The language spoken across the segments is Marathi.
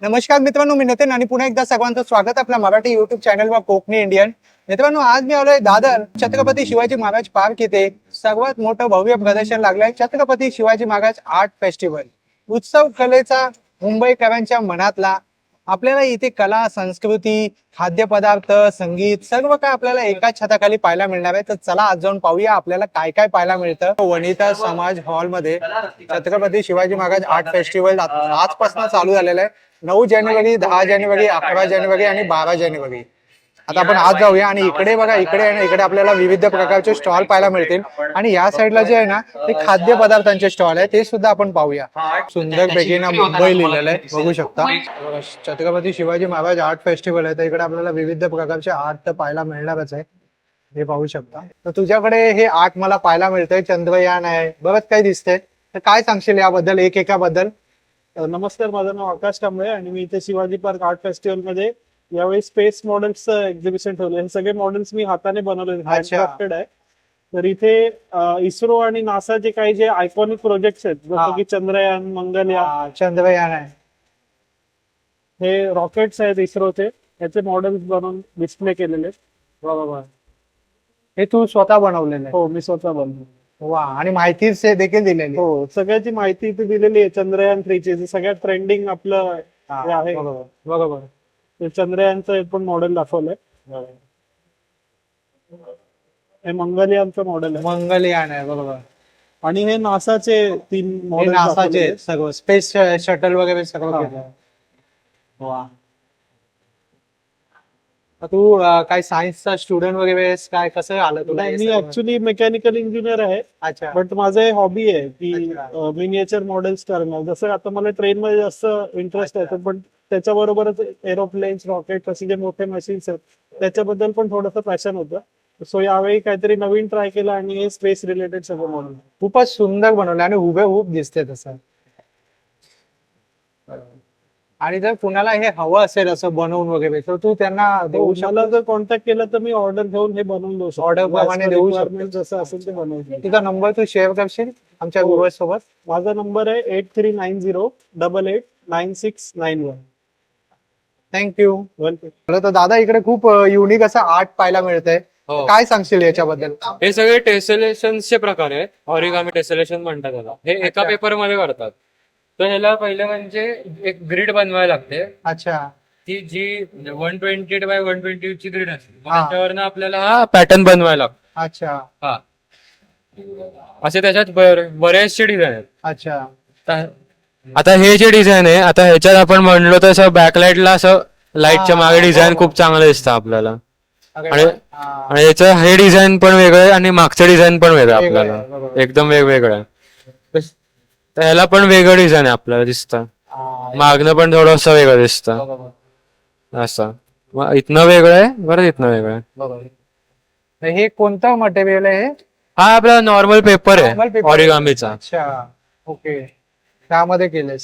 नमस्कार मित्रांनो, मी नितीन आणि पुन्हा एकदा सर्वांचं स्वागत आपल्या मराठी युट्यूब चॅनलवर कोकणी इंडियन. मित्रांनो, आज मी आलोय दादर छत्रपती शिवाजी महाराज पार्क येथे सर्वात मोठं भव्य प्रदर्शन लागलंय छत्रपती शिवाजी महाराज आर्ट फेस्टिवल. उत्सव कलेचा मुंबईकरांच्या मनातला. आपल्याला इथे कला, संस्कृती, खाद्यपदार्थ, संगीत सर्व काय आपल्याला एकाच छताखाली पाहायला मिळणार आहे. तर चला आज जाऊन पाहूया आपल्याला काय काय पाहायला मिळतं. वनिता समाज हॉल मध्ये छत्रपती शिवाजी महाराज आर्ट फेस्टिवल आजपासून चालू झालेलं आहे. 9 जानेवारी, 10 जानेवारी, 11 जानेवारी आणि 12 जानेवारी. आता आपण आज जाऊया आणि इकडे बघा, इकडे आपल्याला विविध प्रकारचे स्टॉल पाहायला मिळतील. आणि या साईडला जे आहे ना, ते खाद्य पदार्थांचे स्टॉल आहे, ते सुद्धा आपण पाहूया. सुंदर पैकी ना मुंबई लिहिलेलं आहे, बघू शकता. छत्रपती शिवाजी महाराज आर्ट फेस्टिवल आहे, तर इकडे आपल्याला विविध प्रकारचे आर्ट पाहायला मिळणारच आहे, हे पाहू शकता. तर तुझ्याकडे हे आर्ट मला पाहायला मिळतंय, चंद्रयान आहे, बरंच काही दिसतंय. तर काय सांगशील याबद्दल, एकाबद्दल? नमस्कार, माझं नाव आकाश कांबळे आणि मी इथे शिवाजी पार्क आर्ट फेस्टिवल मध्ये यावेळी स्पेस मॉडेल्सचं एक्झिबिशन ठेवलं. हे सगळे मॉडेल्स मी हाताने बनवले, हँडक्राफ्टेड आहे. तर इथे इस्रो आणि नासाचे काही जे आयकॉनिक प्रोजेक्ट्स आहेत, जसं की चंद्रयान, मंगलयान. चंद्रयान आहे, हे रॉकेट्स आहेत इस्रोचे, याचे मॉडेल्स बनवून डिस्प्ले केलेले आहेत. बरोबर. हे तू स्वतः बनवलेलं आहे? हो, मी स्वतः बनवले. वा, आणि माहिती देखील दिलेली. हो, सगळ्याची माहिती इथे दिलेली आहे. चंद्रयान 3 ची सगळ्यात ट्रेंडिंग आपलं हे आहे. बरोबर. ते चंद्रयानचं पण मॉडेल दाखवलंय. हे मंगलयानचं मॉडेल आहे. मंगलयान आहे, बरोबर. आणि हे नासाचे 3 मॉडेल नासाचे सर्व स्पेस शटल वगैरे सर्व केलं. वा. तू काय सायन्सचा स्टुडंट वगैरे काय, कसं आलं तुला? मी ऍक्च्युली मेकॅनिकल इंजिनियर आहे. अच्छा. बट माझं हॉबी आहे की मिनिएचर मॉडेल्स करणं. जसं आता मला ट्रेन मध्ये जास्त इंटरेस्ट आहे, पण त्याच्याबरोबरच एरोप्लेन्स, रॉकेट असे जे मोठे मशीन्स आहेत त्याच्याबद्दल पण थोडंसं पॅशन होतं. सो यावेळी काहीतरी नवीन ट्राय केलं आणि हे स्पेस रिलेटेड सगळं मॉडेल. खूपच सुंदर बनवलं आणि हुबेहूब दिसते तसं. आणि जर कुणाला हे हवं असेल असं बनवून वगैरे, तर तू त्यांना देऊ मला जर कॉन्टॅक्ट केलं तर मी ऑर्डर घेऊन हे बनवून देऊ शकतो. ऑर्डर प्रमाणे देऊ शकतो. जसं असेल ते बनवून. तुझा नंबर तू शेअर करशील आमच्या व्ह्युअर्स सोबत? माझा नंबर आहे 8390889691. थँक्यू. तर दादा, इकडे खूप युनिक असं आर्ट पाहायला मिळतंय. हो. काय सांगशील याच्याबद्दल? हे सगळे टेसेलेशनचे प्रकार आहेत. ऑरिगामी टेसेलेशन म्हणतात त्याला. हे एका अच्छा. पेपर मध्ये करतात. तर ह्याला पहिले म्हणजे एक ग्रीड बनवायला लागते. अच्छा. ती जी 120 बाय 120 ची ग्रीड असते, मग हा. त्याच्यावरनं आपल्याला हा पॅटर्न बनवायला लागतो. अच्छा. हा, असे त्याच्यात बरेचसे डिझाईन आहेत. अच्छा. आता हे जे डिझाईन आहे, आता ह्याच्यात आपण म्हणलो तर असं बॅकलाइटला असं लाईटच्या मागे डिझाईन खूप चांगलं दिसतं आपल्याला. आणि आणि याचं हे डिझाईन पण वेगळं आहे आणि मागचं डिझाईन पण वेगळं आहे वेगळं आहे, आपल्याला, बरोबर. एकदम वेगवेगळं आहे. तर ह्याला पण वेगळं डिझाईन आहे आपल्याला दिसतं. मागणं पण थोडंसं वेगळं दिसतं असं. मग इथनं वेगळं आहे, बरं इथनं वेगळं आहे. बरोबर. हे कोणतं मटेरियल आहे? हा आपला नॉर्मल पेपर Normal आहे paper. ऑरिगामीचा. अच्छा. ओके. त्यामध्ये केलंय.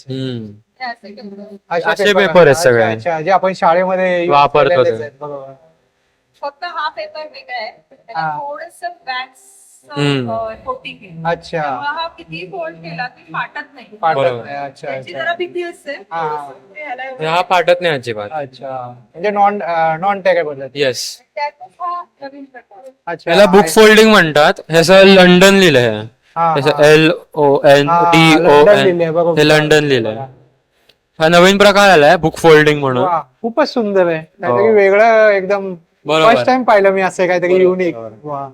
असे पेपर आहेत सगळे. अच्छा, जे आपण शाळेमध्ये use वापरतो केलेलेच ते. आहेत. बरोबर. फक्त हा पेपर वेगळा आहे, त्याला हा. थोडंसं वॅक्स कोटिंग आहे. अच्छा. त्यामुळे हा किती फोल्ड केला की फाटत नाही. पाठवत बरोबर. नाही. अच्छा. त्याची अच्छा. जरा भीती असते. हा. थोडंसं ते ह्याला एवढं- हा फाटत नाही अजिबात. अच्छा, म्हणजे नॉन टेकेबल. येस. त्यातच हा नवीन प्रकार आहे. अच्छा. याला बुक फोल्डिंग म्हणतात. ह्याचं लंडन लिहिलंय. हा, हा. LONDON लंडन लिहिलंय, बरोबर. हे लंडन लिहिलंय. हा नवीन प्रकार आलाय बुक फोल्डिंग म्हणून. वा, खूपच सुंदर आहे. काहीतरी वेगळं एकदम. बरोबर. फर्स्ट टाइम पाहिलं मी असं काहीतरी युनिक. वा.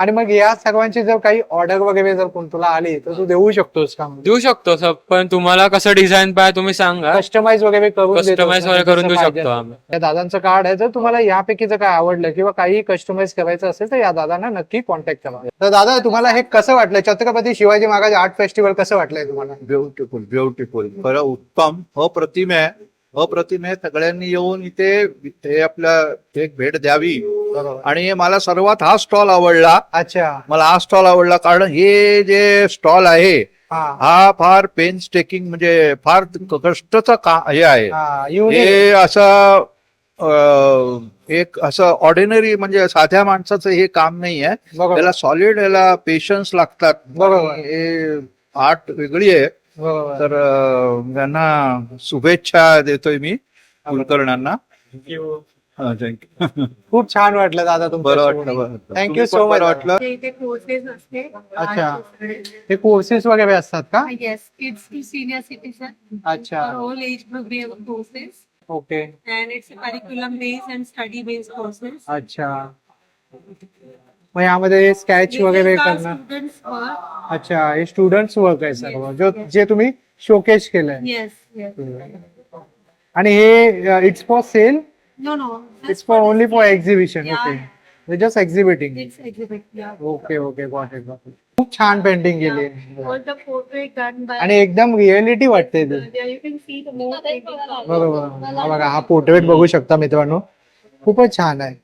आणि मग या सर्वांची जर काही ऑर्डर वगैरे जर कोण तुला आली तर तू देऊ शकतोस का? देऊ शकतो सब, पण तुम्हाला कसं डिझाईन पाहिजे तुम्ही सांगा. कस्टमाइज वगैरे करून देतो. कस्टमाइज वगैरे करून देऊ जसं शकतो पाहिजे. आम्ही. या दादांचं कार्ड आहे. जर तुम्हाला यापैकी जर काय आवडलं किंवा काही कस्टमाइज करायचं असेल तर या दादांना नक्की कॉन्टॅक्ट करा. तर दादा, तुम्हाला हे कसं वाटलं? छत्रपती शिवाजी महाराज आर्ट फेस्टिवल कसं वाटलंय तुम्हाला? ब्युटिफुल खरं उत्तम, अप्रतिम आहे. सगळ्यांनी येऊन इथे हे आपलं एक भेट द्यावी. आणि मला सर्वात हा स्टॉल आवडला. अच्छा. मला हा स्टॉल आवडला कारण हे जे स्टॉल आहे हा फार पेन्सटेकिंग, म्हणजे फार कष्टाचं हे आहे. हे असं एक असं ऑर्डिनरी म्हणजे साध्या माणसाचं हे काम नाही आहे. त्याला सॉलिड, याला पेशन्स लागतात. बरोबर. हे आर्ट वेगळी आहे. बरोबर. तर त्यांना शुभेच्छा देतोय मी कुलकर्ण्यांना. थँक्यू. खूप छान वाटलं दादा बरं वाटलं, बरं वाटलं. थँक्यू तुम्ही सो पण मच. बरं वाटलं. इथे कोर्सेस असते. अच्छा. हे कोर्सेस वगैरे असतात का? Yes, kids to senior citizen अच्छा. For all age group we have courses okay. and it's a curriculum based and study based courses. अच्छा. मग यामध्ये स्केच वगैरे These are करणार. students work. अच्छा, हे स्टुडंट्स वर्क आहे सर्व जे तुम्ही शोकेस केलंय. Yes, yes. आणि हे it's for sale, No, no. It's for only for exhibition. Yeah. Okay, just exhibiting. It's exhibit. Yeah. Okay okay, got it. खूप छान पेंटिंग केली आहे. All the portrait done by. आणि एकदम रिअलिटी वाटते ते. There you can see the more painting. बरोबर. हा बघा, हा पोर्ट्रेट बघू शकता मित्रांनो, खूपच छान आहे.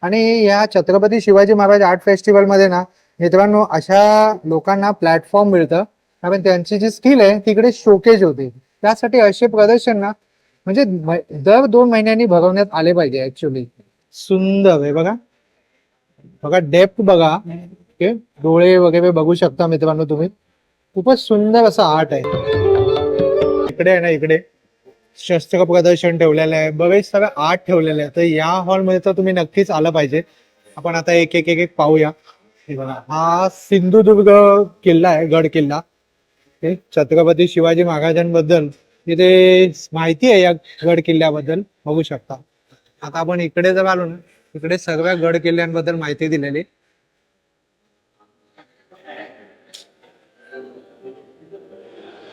आणि या छत्रपती शिवाजी महाराज आर्ट फेस्टिवल मध्ये ना मित्रांनो अशा लोकांना प्लॅटफॉर्म मिळतं, कारण त्यांची जी स्किल आहे तिकडे शोकेज होते. त्यासाठी असे प्रदर्शन ना म्हणजे दर 2 महिन्यांनी भरवण्यात आले पाहिजे ऍक्च्युली. सुंदर आहे बघा, बघा डेप्थ बघा. ओके, डोळे वगैरे बघू शकता मित्रांनो तुम्ही. खूपच सुंदर असं आर्ट आहे. इकडे आहे ना, इकडे शस्त्र प्रदर्शन ठेवलेलं आहे, बरेच सगळं आर्ट ठेवलेलं आहे. तर या हॉलमध्ये तर तुम्ही नक्कीच आलं पाहिजे. आपण आता एक एक एक एक पाहूया. हे बघा, हा सिंधुदुर्ग किल्ला आहे, गड किल्ला. हे छत्रपती शिवाजी महाराजांबद्दल इथे माहिती आहे, या गड किल्ल्याबद्दल बघू शकता. आता आपण इकडे जर आलो ना, इकडे सगळ्या गड किल्ल्यांबद्दल माहिती दिलेली.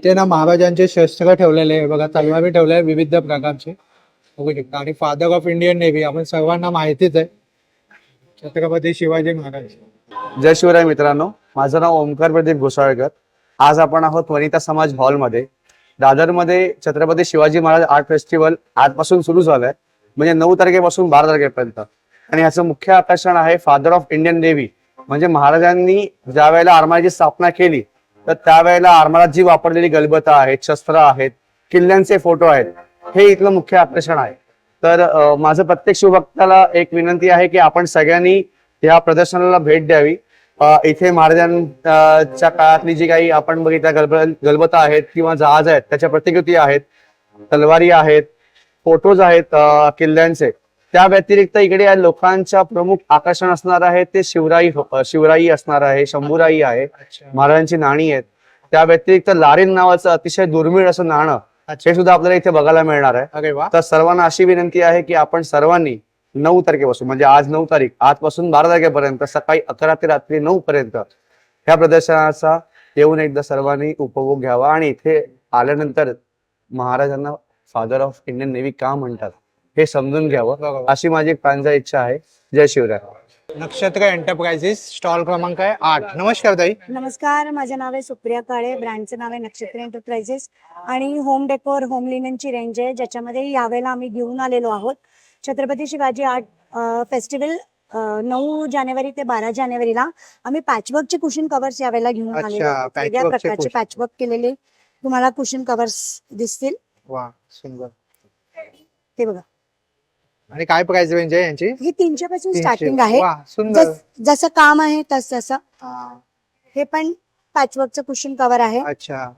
ते ना महाराजांचे शस्त्र ठेवलेले आहे बघा, तलवारी ठेवल्या आहे विविध प्रकारचे बघू शकता. आणि फादर ऑफ इंडियन नेव्ही आपण सर्वांना माहितीच आहे, छत्रपती शिवाजी महाराज. जय शिवराय मित्रांनो, माझं नाव ओमकार प्रदीप घोसाळकर. आज आपण आहोत वनिता समाज हॉलमध्ये. दादरमध्ये छत्रपती शिवाजी महाराज आर्ट फेस्टिवल आजपासून सुरू झालंय, म्हणजे 9 तारखेपासून 12 तारखेपर्यंत. आणि ह्याचं मुख्य आकर्षण आहे फादर ऑफ इंडियन नेव्ही. म्हणजे महाराजांनी ज्या वेळेला आर्माची स्थापना केली तर त्यावेळेला आर्माला जी वापरलेली गलबतं आहेत, शस्त्र आहेत, किल्ल्यांचे फोटो आहेत, हे इथलं मुख्य आकर्षण आहे. तर माझं प्रत्येक शिवभक्ताला एक विनंती आहे की आपण सगळ्यांनी या प्रदर्शनाला भेट द्यावी. इथे महाराजांच्या काळातली जी काही आपण बघितल्या गलबतं आहेत किंवा जहाज आहेत त्याच्या प्रतिकृती आहेत, तलवारी आहेत, फोटोज आहेत किल्ल्यांचे. त्या व्यतिरिक्त इकडे या लोकांच्या प्रमुख आकर्षण असणार आहे ते शिवराई असणार आहे, शंभूराई आहे, महाराजांची नाणी आहेत. त्या व्यतिरिक्त लारीन नावाचं अतिशय दुर्मिळ असं नाणं हे सुद्धा आपल्याला इथे बघायला मिळणार आहे. अरे वा. तर सर्वांना अशी विनंती आहे की आपण सर्वांनी 9 तारखेपासून म्हणजे आज 9 तारीख, आजपासून 12 तारखेपर्यंत सकाळी 11 ते रात्री 9 पर्यंत ह्या प्रदर्शनाचा येऊन एकदा सर्वांनी उपभोग घ्यावा. आणि इथे आल्यानंतर महाराजांना फादर ऑफ इंडियन नेव्ही का म्हणतात हे समजून घ्यावं, अशी माझी एक प्रांजळ इच्छा आहे. जय शिवराय. नक्षत्र एंटरप्राइजेस, स्टॉल क्रमांक आहे 8. नमस्कार ताई. नमस्कार, माझे नाव आहे सुप्रिया काळे. ब्रँडचं नाव आहे नक्षत्र एंटरप्राइजेस आणि होम डेकोर, होम लिननची रेंज आहे, ज्याच्यामध्ये यावेळेला आम्ही घेऊन आलेलो आहोत छत्रपती शिवाजी आर्ट फेस्टिवल 9 जानेवारी ते 12 जानेवारीला आम्ही पॅचवर्कचे कुशन कव्हर्स यावेळेला घेऊन आलेलो आहोत. वेगळ्या patchwork चे प्रकारचे cushion. पॅचवर्क केलेले तुम्हाला कुशन कव्हर्स दिसतील. वा, सुंदर. ते बघा, आणि काय प्राइस रेंज आहे यांची? हे 300 पासून 300. स्टार्टिंग आहे. वा, सुंदर. जसं काम आहे तसं हा, हे पण पॅचवर्कचं कुशन कव्हर आहे. अच्छा.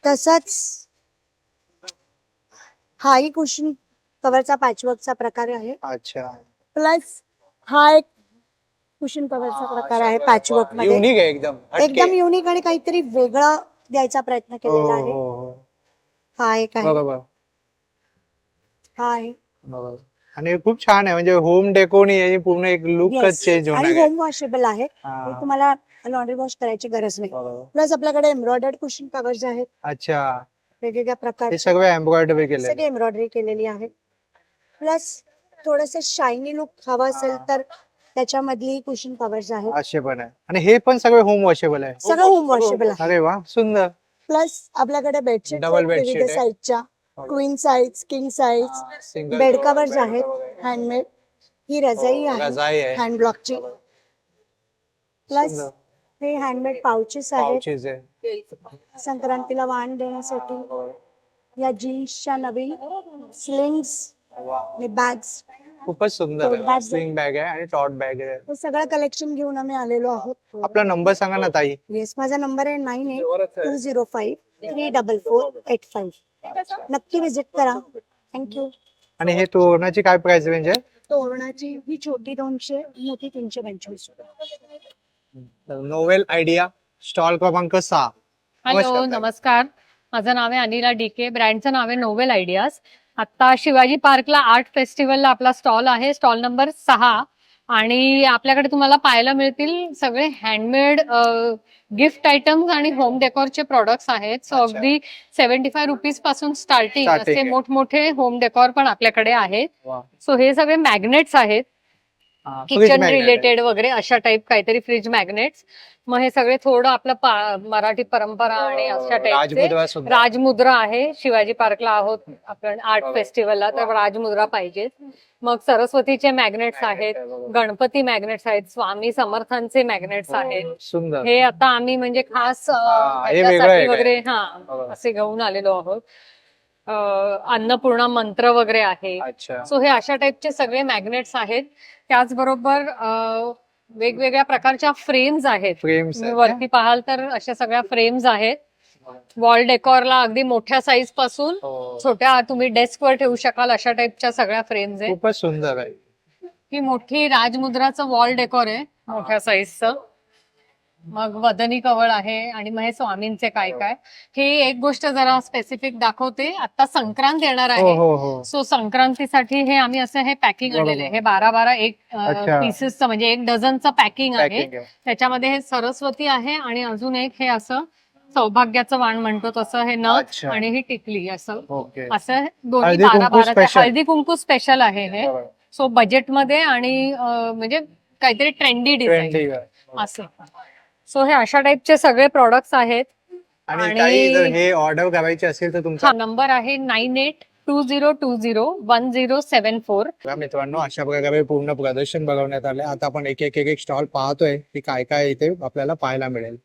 तसंच हाही कुशन कव्हरचा पॅचवर्कचा प्रकार आहे. अच्छा, प्लस हा एक कुशन कव्हरचा प्रकार आहे पॅचवर्क मध्ये. युनिक आहे एकदम, हटके. एकदम युनिक आणि काहीतरी वेगळं द्यायचा प्रयत्न हो, केलेला हो, आहे. हो. हा एक आहे, बरोबर, हा आहे. बरोबर. आणि खूप छान आहे, म्हणजे होम डेकोनी याची पूर्ण एक लुकच Yes. चेंज होणार आणि आहे. होम वॉशेबल आहे. हा, हे तुम्हाला लॉन्ड्री वॉश करायची गरज नाही. बरोबर. प्लस आपल्याकडे एम्ब्रॉयडर्ड कुशन कव्हर्स आहेत अच्छा, वेगवेगळ्या हे प्रकारचे, सगळं एम्ब्रॉयडरी केलंय. सगळी एम्ब्रॉयडरी केलेली आहे. प्लस थोडस शायनी लुक हवा असेल तर त्याच्यामधली कुशन कव्हर्स आहेत. असे पण आहे. आणि हे पण सगळे होम वॉशेबल आहे. सगळं होम वॉशेबल आहे. अरे वा, सुंदर. प्लस आपल्याकडे बेडशीट Double bedsheet विविध आहे. साईजच्या, queen size, king size, single bed covers आहेत हँडमेड. ही रजाई आहे रजाई आहे. हँड ब्लॉकची. प्लस सुंदर. हे हँडमेड पाउचेस आहेत पाउचेस आहे. संक्रांतीला वाण देण्यासाठी. या जीन्सच्या नवीन स्लिंग्स आणि बॅग्स, खूपच सुंदर Tote आहे. bag. स्लिंग बॅग आहे आणि टॉट बॅग आहे. हे सगळं कलेक्शन घेऊन आम्ही आलेलो आहोत. आपला नंबर सांगा ना ताई. येस, माझा नंबर आहे 982053 34485. नक्की विजिट करा. थँक्यू. आणि हे तोरणाची काय प्राइस रेंज आहे? तोरणाची ही छोटी 200, मोठी 325 रुपये. नोवेल आयडिया स्टॉल क्रमांक 6. हॅलो नमस्कार, माझं नाव आहे अनिला डीके, ब्रँडचं नाव आहे नोवेल आयडियाज. आता शिवाजी पार्कला आर्ट फेस्टिवलला आपला स्टॉल आहे, स्टॉल नंबर 6. आणि आपल्याकडे तुम्हाला पाहायला मिळतील सगळे हँडमेड गिफ्ट आयटम्स आणि होम डेकोरचे प्रोडक्ट्स आहेत. सो अगदी 75 रुपीज पासून स्टार्टिंग Starting असे आहे. मोठमोठे होम डेकोर पण आपल्याकडे आहेत. वा. सो हे सगळे मॅग्नेट्स आहेत, Fridge किचन magnet रिलेटेड वगैरे अशा टाइप काहीतरी फ्रीज मॅग्नेट्स. मग हे सगळे थोडं आपलं मराठी परंपरा आणि अशा टाइपचे राजमुद्रा सुद्धा. राजमुद्रा आहे. शिवाजी पार्कला आहोत आपण आर्ट फेस्टिवलला, तर राजमुद्रा पाहिजे. मग सरस्वतीचे मॅग्नेट्स आहेत, गणपती मॅग्नेट्स आहेत, स्वामी समर्थांचे मॅग्नेट्स आहेत. सुंदर. हे आता आम्ही म्हणजे खास हे वेगळं आहे ह्याच्यासाठी काय? वगैरे असे घेऊन आलेलो आहोत. अन्नपूर्णा मंत्र वगैरे आहे. अच्छा. सो हे अशा टाइपचे सगळे मॅग्नेट्स आहेत. त्याचबरोबर वेगवेगळ्या प्रकारच्या फ्रेम्स आहेत. फ्रेम्स तुम्ही वरती पाहाल तर अशा सगळ्या फ्रेम्स आहेत. वॉल डेकोरला अगदी मोठ्या साईज पासून छोट्या तुम्ही डेस्कवर ठेवू शकाल अशा टाइपच्या सगळ्या फ्रेम्स आहेत. खूपच सुंदर आहे. ही मोठी राजमुद्राचं वॉल डेकोर आहे मोठ्या साईजचं. मग वदनी कवळ आहे आणि मग हे स्वामींचे काय काय. हे एक गोष्ट जरा स्पेसिफिक दाखवते, आता संक्रांत येणार हो आहे. हो हो. सो संक्रांतीसाठी हे आम्ही असं हे पॅकिंग आणलेलं आहे. हे 12 एक अच्छा. पीसेसचं म्हणजे 1 डझनचं पॅकिंग आहे. Packing आहे. त्याच्यामध्ये हे सरस्वती आहे आणि अजून एक हे असं सौभाग्याचं वाण म्हणतो तसं हे नथ अच्छा. आणि ही टिकली असं ओके. असं दोन्ही हळदी 12 कुंकू 12 special. हळदी कुंकू स्पेशल आहे हे. सो बजेटमध्ये आणि म्हणजे काहीतरी ट्रेंडी डिझाईन 20. असं. सो हे अशा टाइपचे सगळे प्रोडक्ट्स आहेत. आणि ताई, जर हे ऑर्डर करायची असेल तर तुमचा हा नंबर आहे 9820201074. मित्रांनो, अशा प्रकारे पूर्ण प्रदर्शन बघवण्यात आले. आता आपण एक एक स्टॉल पाहतोय की काय काय इथे आपल्याला पाहायला मिळेल.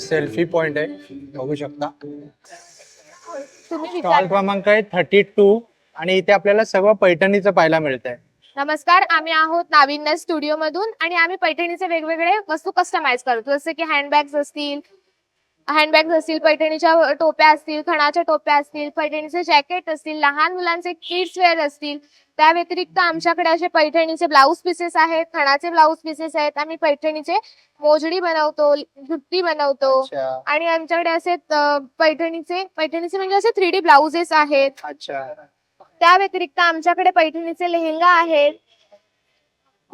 सेल्फी पॉइंट आहे, बघू शकता. स्टॉल क्रमांक आहे 32 आणि इथे आपल्याला सर्व पैठणीचं पाहायला मिळतंय. नमस्कार, आम्ही आहोत नाविन्य स्टुडिओ मधून आणि आम्ही पैठणीचे वेगवेगळे वस्तू कस्टमाइज करतो. जसे की हँडबॅग्स असतील, पैठणीच्या टोप्या असतील, खणाच्या टोप्या असतील, पैठणीचे जॅकेट असतील, लहान मुलांचे किड्स वेअर असतील. त्या व्यतिरिक्त आमच्याकडे असे पैठणीचे ब्लाऊज पीसेस आहेत, खणाचे ब्लाऊज पीसेस आहेत. आम्ही पैठणीचे मोजडी बनवतो, जुत्ती बनवतो आणि आमच्याकडे असे पैठणीचे म्हणजे असे 3D ब्लाउजेस आहेत. अच्छा. त्या व्यतिरिक्त आमच्याकडे पैठणीचे लेहेंगा आहेत.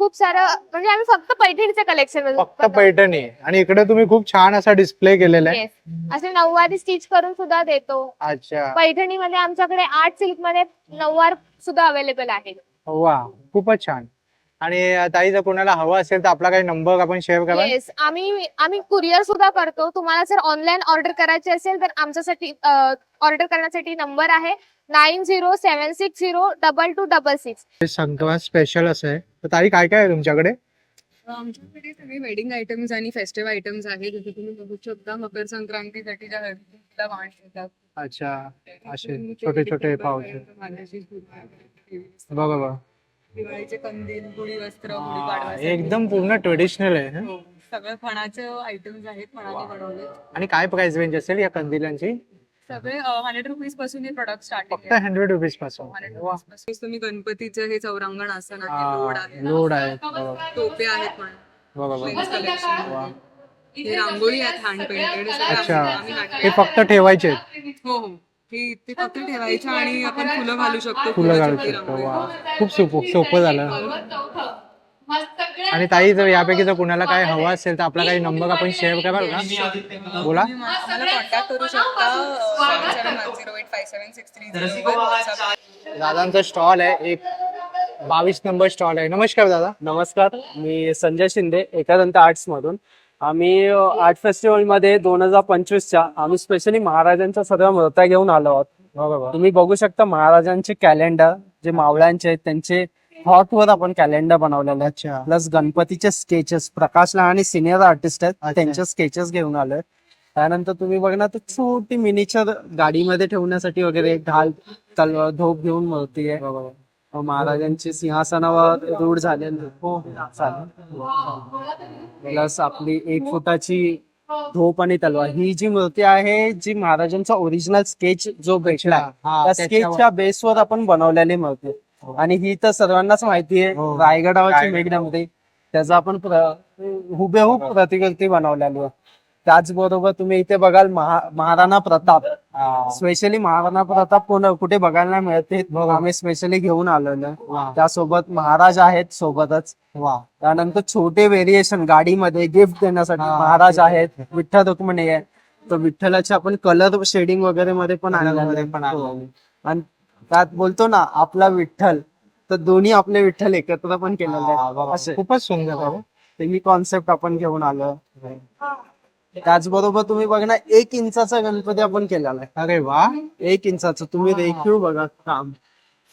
खूप सारं म्हणजे आम्ही फक्त पैठणीचे कलेक्शन फक्त पैठणी. आणि इकडे तुम्ही खूप छान असा डिस्प्ले केलेला आहे. असे नऊवारी स्टिच करून सुद्धा देतो. अच्छा. पैठणीमध्ये आमच्याकडे आर्ट सिल्क मध्ये नऊवार सुद्धा अवेलेबल आहे. वा, खूपच छान. आणि ताई, जर कोणाला हवं असेल तर आपला काही नंबर आपण शेअर करा. येस, आम्ही कुरिअर सुद्धा करतो. तुम्हाला जर ऑनलाईन ऑर्डर करायची असेल तर आमच्यासाठी ऑर्डर करण्यासाठी नंबर आहे 9076022266. संक्रांत स्पेशल असं आहे. तर ताई, काय काय आहे तुमच्याकडे? आमच्याकडे सगळे वेडिंग आयटम्स आणि फेस्टिव्ह आयटम्स आहेत. जसे तुम्ही बघू शकता, मकर संक्रांतीसाठी ज्या हळदीला वाण येतात. अच्छा. असे छोटे छोटे पाऊच. बघा बघा, दिवाळीचे कंदील, गुढी वस्त्र, हा, गुढीपाडवा एकदम पूर्ण ट्रेडिशनल आहे. हो, सगळं फणाचे आयटम्स आहेत, फणाने बनवले. आणि काय प्राइस रेंज असेल या कंदिलांची? सगळे 100 रुपीज पासून हे प्रोडक्ट स्टार्टिंग फक्त 100 रुपीज पासून. 100 वा. रुपीज पासून. तुम्ही गणपतीचं हे चौरंगण आसन आहे, लोड आहे, लोड आहे. बघा टोपे आहेत पण बघा. Men's collection. वा. हे रांगोळी आहेत हँड पेंटेड. अच्छा. हे फक्त ठेवायचे आहेत? हो हो, हे इथे फक्त ठेवायचं आणि आपण फुलं घालू शकतो. फुलं घालू छोटी शकतो. रांगोळी. वा, खूप सोपं झालं. आणि ताई, जर यापैकी जर कुणाला काय हवं असेल तर आपला काही नंबर आपण शेअर कराल का? बोला. तुम्ही आम्हाला कॉन्टॅक्ट करू शकता 77108763. दादांचा स्टॉल आहे, एक 22 नंबर स्टॉल आहे. नमस्कार दादा. नमस्कार, मी संजय शिंदे, एकदंत आर्ट्स मधून. आम्ही आर्ट फेस्टिवल मध्ये 2025च्या आम्ही स्पेशली महाराजांच्या सर्व मूर्त्या घेऊन आलो आहोत. बरोबर. तुम्ही बघू शकता महाराजांचे कॅलेंडर जे मावळ्यांचे आहेत त्यांचे हॉट वर आपण कॅलेंडर बनवलेले आहेत. अच्छा. प्लस गणपतीचे स्केचेस, प्रकाश लहाने सिनियर आर्टिस्ट आहेत अच्छा. त्यांचे स्केचेस घेऊन आलोय. त्यानंतर तुम्ही बघणार तर छोटी मिनिचर गाडीमध्ये ठेवण्यासाठी वगैरे ढाल तलवार धोप घेऊन मूर्ती आहे. मग महाराजांची सिंहासनावर रूढ झालेली प्लस आपली 1 फुटाची धोप आणि तलवार ही जी मूर्ती आहे जी महाराजांचा ओरिजिनल स्केच जो भेटला हा, त्या त्याच्यावर. स्केचच्या बेसवर आपण बनवलेली मूर्ती आहे. आणि ही तर सर्वांनाच माहिती आहे हो. रायगडावरची मेघनामध्ये त्याचा आपण हुबेहूब प्रतिकृती बनवलेली आहे. त्याचबरोबर तुम्ही इथे बघाल महाराणा प्रताप, स्पेशली महाराणा प्रताप कुठे बघायला नाही मिळते, आम्ही स्पेशली घेऊन आलेलो आहे. त्यासोबत महाराज आहेत सोबतच. त्यानंतर छोटे व्हेरिएशन गाडीमध्ये गिफ्ट देण्यासाठी महाराज आहेत, विठ्ठल रुक्मिणी आहे. तर विठ्ठलाचे आपण कलर शेडिंग वगैरे मध्ये पण आणलेले आणि त्यात बोलतो ना आपला विठ्ठल, तर दोन्ही आपले विठ्ठल एकत्र पण केलेले आहेत असे. खूपच सुंदर आहे. तर ही कॉन्सेप्ट आपण घेऊन आलो. त्याचबरोबर तुम्ही बघा ना 1 इंचाचा गणपती आपण केलेला आहे. अरे वा. 1 इंचाचा तुम्ही रेखीव बघा काम,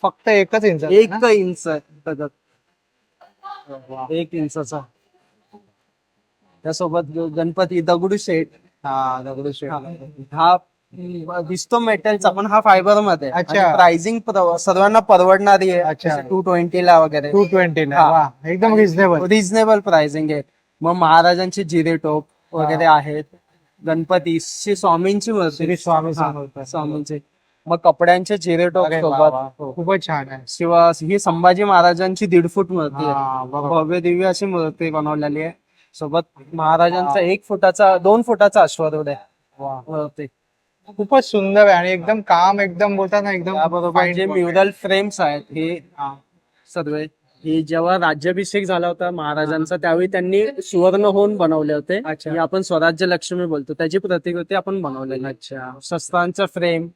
फक्त 1 इंच. 1 इंच आहे त्याच्यात. 1 इंचाचा. त्यासोबत गणपती दगडूशेठ. हा दिसतो मेटलचा पण हा फायबर मध्ये. अच्छा. प्राइसिंग सर्वांना परवडणारी आहे. अच्छा. 220 ला वगैरे 220 हा. वा, एकदम रिझनेबल. रिझनेबल प्राइसिंग आहे. मग महाराजांचे जिरे टोप वगैरे आहेत. गणपती स्वामींची मूर्ती. श्री स्वामी हा, समर्थ. स्वामींचे. मग कपड्यांचे जिरे टोप अरे वा, सोबत. वा. खूपच छान आहे. शिवा ही संभाजी महाराजांची 1.5 फूट मूर्ती आहे. हा, बरोबर. भव्य दिव्य अशी मूर्ती बनवलेली आहे. सोबत महाराजांचा 1 फुटाचा 2 फुटाचा अश्वरूढ आहे मूर्ती. खूपच सुंदर आहे आणि एकदम काम एकदम बोलतात ना एकदम त्याबरोबर fine जे work. म्युरल फ्रेम्स आहेत हे सर्व हे जेव्हा राज्याभिषेक झाला होता महाराजांचा त्यावेळी त्यांनी सुवर्ण होऊन बनवले होते. अच्छा. हे आपण स्वराज्य लक्ष्मी बोलतो त्याची प्रतिकृती आपण बनवलेली. अच्छा. शस्त्रांचा फ्रेम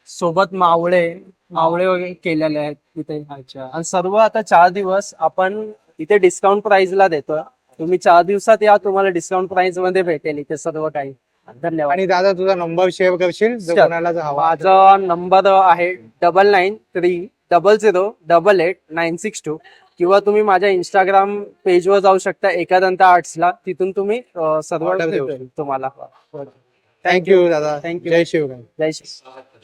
सोबत मावळे वगैरे केलेले आहेत तिथे. अच्छा. आणि सर्व आता 4 दिवस आपण इथे डिस्काउंट प्राइसला देतो. तुम्ही 4 दिवसात या, तुम्हाला डिस्काउंट प्राइस मध्ये भेटेल इथे सर्व काही. धन्यवाद. आणि दादा तुझा नंबर शेअर करशील जर Sure. कोणाला जर हवा. माझा नंबर आहे 9930088962 किंवा तुम्ही माझ्या इंस्टाग्राम पेजवर जाऊ शकता एकदंत आर्ट्सला. तिथून तुम्ही सर्व Order देऊ भेटेल तुम्हाला. थँक्यू दादा. Thank you. जय शिवराय. जय श्री.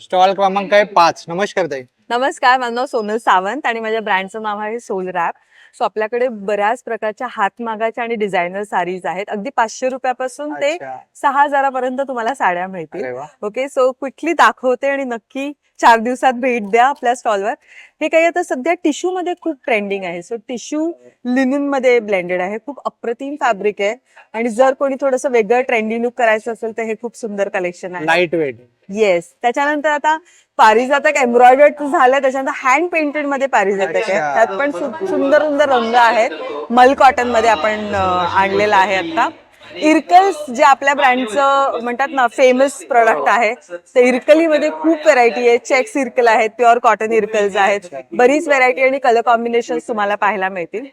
स्टॉल क्रमांक आहे 5. नमस्कार ताई. नमस्कार, माझं नाव सोनल सावंत आणि माझ्या ब्रँडचं नाव आहे सोल रॅप. सो आपल्याकडे बऱ्याच प्रकारच्या हातमागाच्या आणि डिझायनर साडीज आहेत. अगदी 500 रुपयापासून ते अच्छा. 6000 पर्यंत तुम्हाला साड्या मिळतील. अरे वा. ओके, सो क्विकली दाखवते आणि नक्की 4 दिवसात भेट द्या आपल्या स्टॉलवर. हे काही आता सध्या टिश्यू मध्ये खूप ट्रेंडिंग आहे. सो टिश्यू लिनन मध्ये ब्लेंडेड आहे. खूप अप्रतिम फॅब्रिक आहे आणि जर कोणी थोडंसं वेगळं ट्रेंडी लुक करायचं असेल तर हे खूप सुंदर कलेक्शन आहे. Light weight. येस. त्याच्यानंतर आता पारिजातक एम्ब्रॉयडर्ड झालं, त्याच्यानंतर हँड पेंटेड मध्ये पारिजातक आहे. अच्छा. त्यात पण सुंदर सुंदर रंग आहेत. मल कॉटन मध्ये आपण आणलेलं आहे आता. इरकल्स जे आपल्या ब्रँडचं म्हणतात ना फेमस प्रोडक्ट आहे, ते इरकलीमध्ये खूप व्हेरायटी आहे. चेक्स इरकल आहेत, प्युअर कॉटन इरकल्स आहेत, बरीच व्हेरायटी आणि कलर कॉम्बिनेशन तुम्हाला पाहायला मिळतील.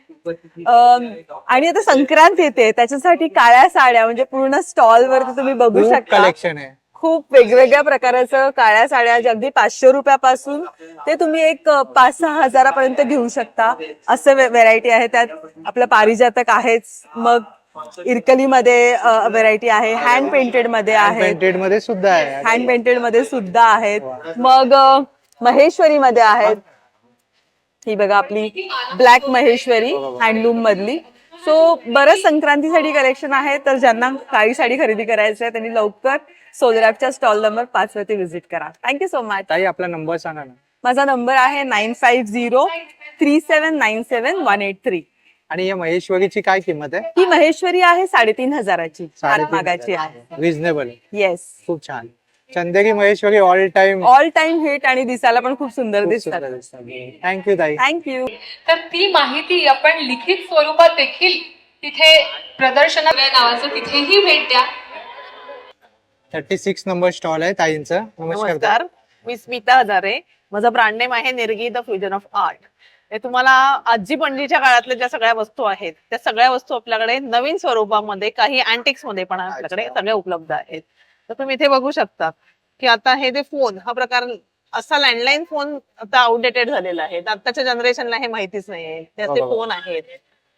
आणि आता संक्रांत येते, त्याच्यासाठी काळ्या साड्या म्हणजे पूर्ण स्टॉल वरती तुम्ही बघू शकता. कलेक्शन आहे. खूप वेगवेगळ्या प्रकाराचं काळ्या साड्या जे अगदी 500 रुपयापासून ते तुम्ही एक 5-6 हजारापर्यंत घेऊ शकता असं व्हेरायटी आहे. त्यात आपलं पारिजातक आहेच, मग इरकलीमध्ये व्हेरायटी आहे, हँड पेंटेड मध्ये आहे, पेंटेड मध्ये सुद्धा आहे. हँड पेंटेड मध्ये सुद्धा आहेत, मग महेश्वरी मध्ये आहेत. ही बघा आपली ब्लॅक महेश्वरी हँडलूम मधली. सो बरंच संक्रांतीसाठी कलेक्शन आहे. तर ज्यांना काळी साडी खरेदी करायची आहे त्यांनी लवकर सोलरॅपच्या स्टॉल नंबर 5 वरती व्हिजिट करा. Thank you so much. ताई आपला नंबर सांगा ना. माझा नंबर आहे 9503797183. आणि या महेश्वरीची काय किंमत आहे? ही महेश्वरी आहे 3500ची. 3500 आहे. रिझनेबल. येस. खूप छान. चंदेरी महेश्वरी ऑल टाइम हिट आणि दिसायला पण खूप सुंदर दिसतात. थँक्यू ताई. थँक्यू. तर ती माहिती आपण लिखित स्वरूपात देखील तिथे प्रदर्शना नावाचं तिथेही भेट द्या. 36 नंबर स्टॉल आहे ताईंचं. नमस्कार. नमस्कार, मी स्मिता हजारे. माझं ब्रँड नेम आहे निर्गी द फ्युजन ऑफ आर्ट. हे तुम्हाला आजी पणजीच्या काळातल्या ज्या सगळ्या वस्तू आहेत त्या सगळ्या वस्तू आपल्याकडे नवीन स्वरूपामध्ये, काही अँटिक्स मध्ये पण आपल्याकडे सगळ्या उपलब्ध आहेत. तर तुम्ही इथे बघू शकता की आता हे जे फोन हा प्रकार असा लँडलाईन फोन आता आउटडेटेड झालेला आहे. तर आताच्या जनरेशनला हे माहितीच नाहीये त्याचे बरोबर. फोन आहेत.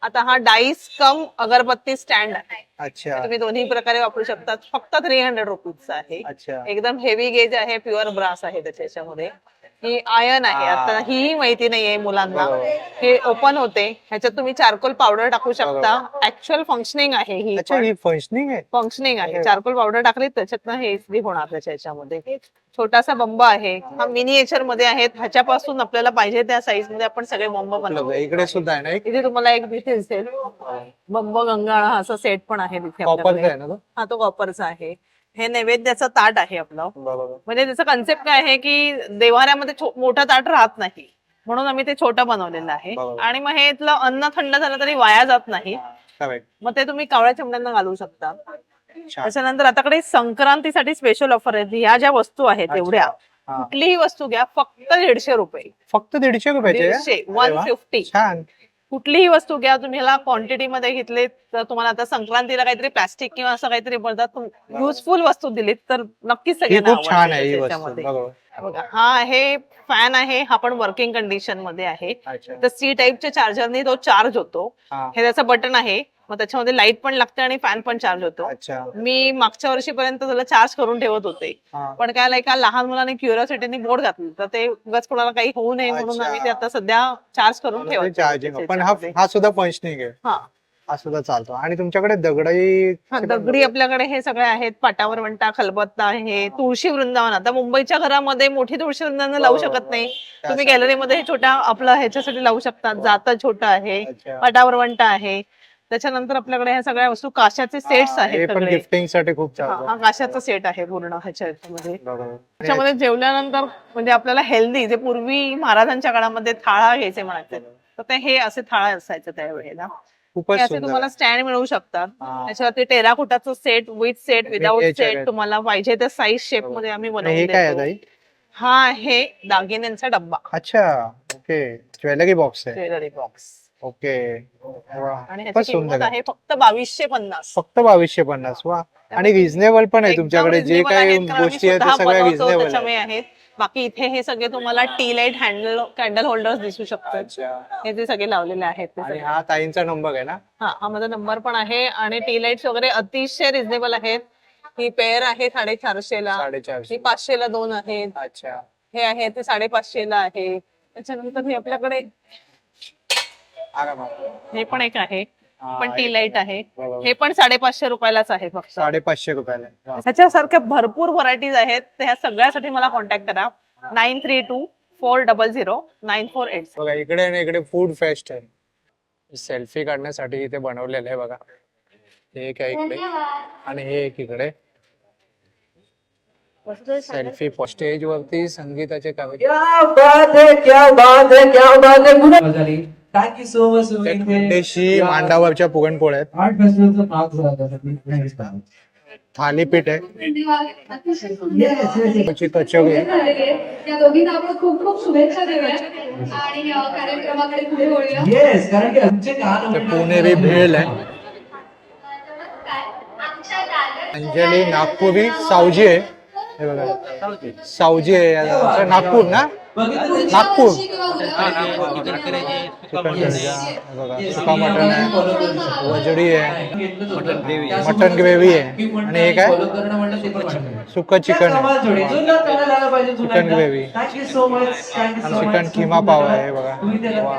आता हा डाईस कम अगरबत्ती स्टँड आहे. अच्छा तुम्ही दोन्ही प्रकारे वापरू शकता. फक्त 300 रुपीजचा आहे. अच्छा एकदम हेवी गेज आहे. प्युअर ब्रास आहे त्याच्यामध्ये. ही आयर्न आहे. आता ही माहिती नाहीये मुलांना. हे ओपन होते. ह्याच्यात तुम्ही चारकोल पावडर टाकू शकता. ऍक्च्युअल फंक्शनिंग आहे ही. अच्छा ही फंक्शनिंग आहे. फंक्शनिंग आहे. चारकोल पावडर टाकली त्याच्यातनं हे इझिली होणार त्याच्या ह्याच्यामध्ये. छोटासा बंब आहे. हा मिनिएचर मध्ये आहेत. ह्याच्यापासून आपल्याला पाहिजे त्या साईज मध्ये आपण सगळे बंब बनवतो. इकडे सुद्धा आहे ना एक इथे तुम्हाला एक तिथे दिसेल बंब गंगाळा हा असा सेट पण आहे तिथे कॉपरचा आपल्याकडे. आहे ना तो? हा तो कॉपरचा आहे. हे नैवेद्याचं ताट आहे आपलं. बरोबर. म्हणजे त्याचा कन्सेप्ट काय आहे की देवाऱ्यामध्ये मोठं ताट राहत नाही म्हणून आम्ही ते छोटं बनवलेलं आहे. बरोबर. आणि मग हे इथलं अन्न थंड झालं तरी वाया जात नाही. Correct. मग ते तुम्ही कावळ्या चिमण्यांना घालू शकता. छान. त्याच्यानंतर आताकडे संक्रांतीसाठी स्पेशल ऑफर आहे. ह्या ज्या वस्तू आहेत एवढ्या हा. कुठलीही वस्तू घ्या फक्त 150 रुपये. फक्त 150 रुपयाचे आहे? 150 अरे वा. 150. छान. कुठलीही वस्तू घ्या तुम्ही ह्याला क्वांटिटी मध्ये घेतले तर तुम्हाला आता संक्रांतीला काहीतरी प्लास्टिक किंवा असं काहीतरी बोलतात युजफुल वस्तू दिलीत तर नक्कीच ही सगळ्यांना खूप छान आवडते आहे ही वस्तू. त्याच्यामध्ये. बरोबर. बघा हा आहे फॅन आहे. हा पण वर्किंग कंडिशन मध्ये आहे. अच्छा. तर सी टाईपच्या चार्जरने तो चार्ज होतो. हा. हे त्याचं बटन आहे. मग त्याच्यामध्ये लाईट पण लागते आणि फॅन पण चार्ज होतो. अच्छा. मी मागच्या वर्षीपर्यंत त्याला चार्ज करून ठेवत होते. हा. पण काय एका लहान मुलाने क्युरिओसिटीने बोर्ड घातली तर ते उगाच कोणाला काही होऊ नये म्हणून अच्छा. आम्ही ते आता सध्या चार्ज करून ठेवतो. चार्जिंग पण हा सुद्धा फंक्शनिंग आहे. हा हा सुद्धा चालतो. आणि तुमच्याकडे दगडही हा, दगडी आपल्याकडे हे सगळे आहेत. पाटावर वंटा खलबत्ता आहे. तुळशी वृंदावन आता मुंबईच्या घरामध्ये मोठी तुळशी वृंदावन लावू शकत नाही. तुम्ही गॅलरीमध्ये हे छोट्या आपलं ह्याच्यासाठी लावू शकता. जातं छोटं आहे. अच्छा. पाटावर वंटा आहे. त्याच्यानंतर आपल्याकडे ह्या सगळ्या वस्तू काशाचे सेट्स हे आहेत पण सगळे. गिफ्टिंग साठी खूप हा चालतो. हा काशाचा सेट आहे पूर्ण ह्याच्यामध्ये. बरोबर. त्याच्यामध्ये जेवल्यानंतर म्हणजे आपल्याला हेल्दी जे पूर्वी महाराजांच्या काळामध्ये थाळा घ्यायचे म्हणायचे तर ते हे असे थाळा असायचं त्यावेळेला. खूपच हे असे सुंदर. तुम्हाला स्टँड मिळू शकतात. हा. त्याच्यावरती टेराकोटाचं सेट विथ सेट विदाउट याच्या सेट आहेत. तुम्हाला पाहिजे त्या साईज शेप मध्ये आम्ही आणि बनवून हे काय आहे देतो. ताई? हा आहे दागिन्यांचा डब्बा. अच्छा ओके. ज्वेलरी बॉक्स आहे. Jewellery box okay. वा. आणि खूपच ह्याची सुंदर किंमत आहे. आहे फक्त 2250. फक्त 2250. वा. आणि रिझनेबल पण आहे एकदम तुमच्याकडे जे reasonable काही आहेत, कारण आम्ही गोष्टी आहेत त्या स्वतः सगळ्या बनवतो, रिझनेबल त्याच्यामुळे आहेत. आहेत. बाकी इथे हे सगळे तुम्हाला टी लाईट कॅन्डल होल्डर्स दिसू शकतात. अच्छा. हे जे सगळे लावलेले आहेत ते आणि सगळे. हा ताईंचा नंबर आहे ना? हा माझा नंबर पण आहे. आणि टी लाईट्स वगैरे अतिशय रिझनेबल आहेत. ही पेअर आहे 450 ला. 450. ही 500 ला 2 आहेत. अच्छा. हे आहे ते 550 ला आहे. त्याच्यानंतर हे आपल्याकडे आरामात. हे पण एक आहे. हा, पण टी लाईट आहे. बरोबर. हे पण 550 रुपयालाच आहे फक्त. 550 रुपयाला. वा. ह्याच्यासारख्या भरपूर व्हरायटीज आहेत. तर ह्या सगळ्यासाठी मला कॉन्टॅक्ट करा. 9324009486. बघा इकडे आणि इकडे फूड फेस्ट आहे. सेल्फी काढण्यासाठी इथे बनवलेलं आहे बघा. हे एक आहे इकडे आणि हे एक इकडे. सेल्फी स्टेज वरती संगीताचे कार्यक्रम. Thank you so much. देशी मांडावरच्या पुरणपोळ्या आहेत. आर्ट फेस्टिवलचा भाग झाला. थालीपीठ आहे. त्याची कचोरी आहे. या दोघींना आपण खूप खूप शुभेच्छा देऊया आणि कार्यक्रमाकडे पुढे वळूया. येस कारण की आमचे गाणं ते पुणेरी भेळ आहे. अंजली नागपुरी सावजी आहे. हे बघा सावजी आहे. याचं नागपूर ना? नागपूर. चिकन कढी आहे. बघा सुका मटन आहे. वजडी आहे. मटन ग्रेव्ही आहे. आणि हे काय सुकं चिकन आहे. Chicken gravy thank you so much. आणि चिकन किमा पाव आहे. हे बघा वा.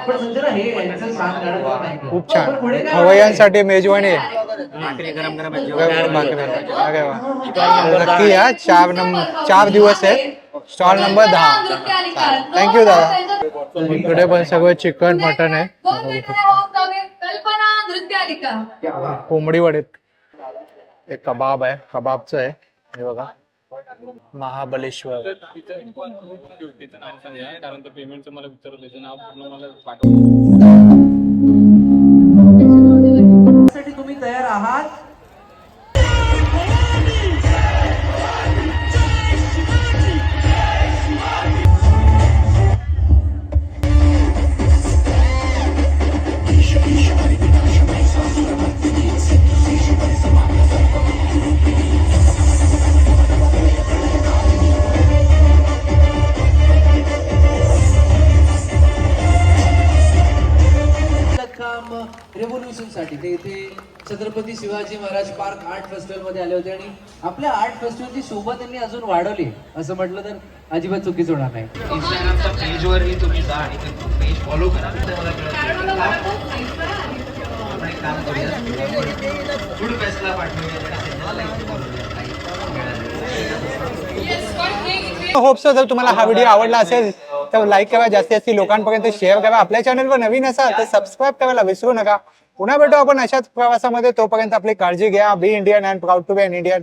खूप छान. खवय्यांसाठी मेजवानी आहे. भाकरी. अरे वा. नक्की या. 4 दिवस आहेत. Stall number 10. थँक्यू दादा. इकडे पण सगळं चिकन मटन आहे. कल्पना नृत्यालिका. कोंबडी वडे. एक कबाब आहे. कबाबचं आहे. हे बघा महाबलेश्वर. तुम्ही तयार आहात? रेव्होल्युशनसाठी ते इथे Chhatrapati Shivaji Maharaj park art festival मध्ये आले होते आणि आपल्या आर्ट फेस्टिवलची शोभा त्यांनी अजून वाढवली असं म्हटलं तर अजिबात चुकीचं होणार नाही. इंस्टाग्रामच्या पेजवरही तुम्ही जा आणि ते पेज फॉलो करा. तुम्हाला काम करूया फूड फेस्टला पाठवूया. होप सो जर तुम्हाला हा व्हिडिओ आवडला असेल तर लाईक करा, जास्तीत जास्त लोकांपर्यंत शेअर करा. आपल्या चॅनलवर नवीन असाल तर सबस्क्राईब करायला विसरू नका. पुन्हा भेटू आपण अशाच प्रवासामध्ये. तोपर्यंत आपली काळजी घ्या. Be Indian and proud to be an Indian.